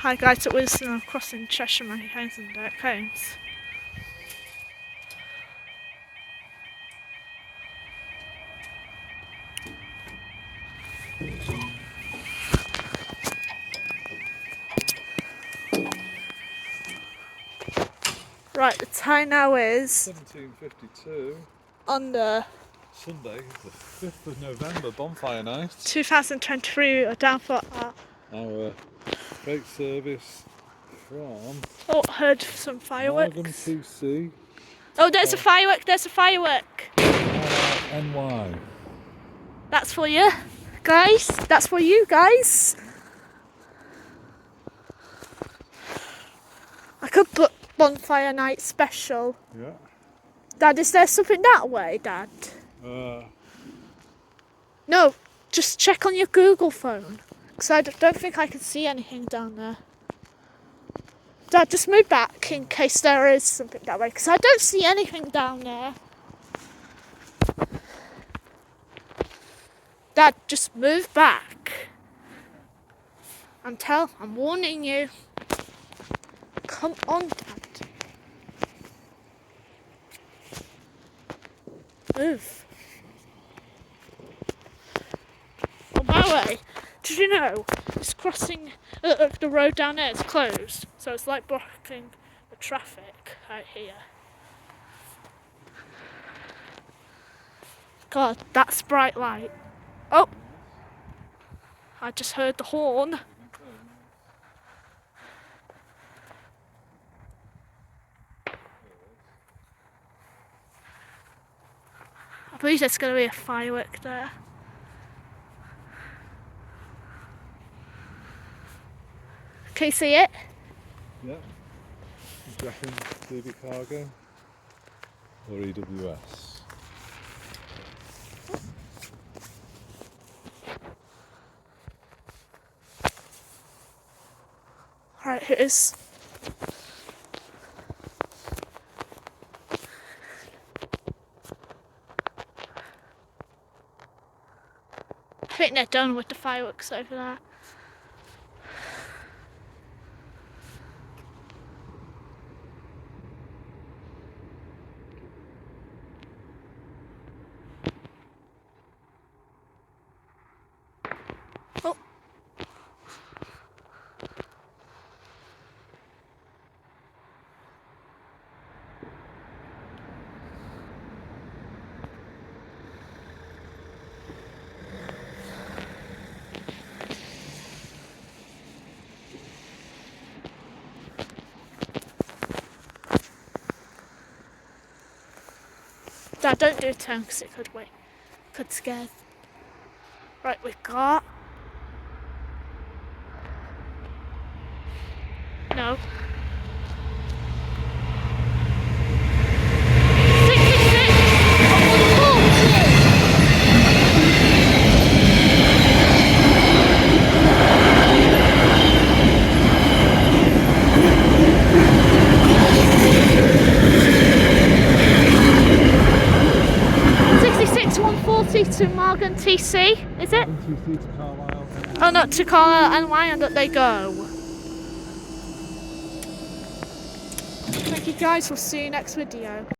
Hi guys, at Willaston, I'm crossing Cheshire, my homes and cones. Right, the time now is 17:52 on the Sunday, the 5th of November, Bonfire night. 2023. We're down for Our freight service from heard some fireworks. Morgan TC. Oh, there's a firework. There's a firework. NY. That's for you, guys. That's for you, guys. I could put Bonfire Night Special. Yeah. Dad, is there something that way, Dad? No, just check on your Google phone. Because I don't think I can see anything down there. Dad, just move back in case there is something that way. Because I don't see anything down there. Dad, just move back. I'm warning you. Come on, Dad. Move. On my way. Did you know it's crossing the road down there? It's closed, so it's like blocking the traffic out here. God, that's bright light. Oh, I just heard the horn. I believe there's going to be a firework there. Can you see it? Yeah. Do you reckon DB Cargo or EWS? Alright, here it is. I think they're done with the fireworks over there. Oh. Dad, don't do a turn because it could scare. Right, we've got. No. 66. To Morgan TC, is it? TC to Carlisle. Oh, not to Carlisle and why don't they go? Thank you guys, we'll see you next video.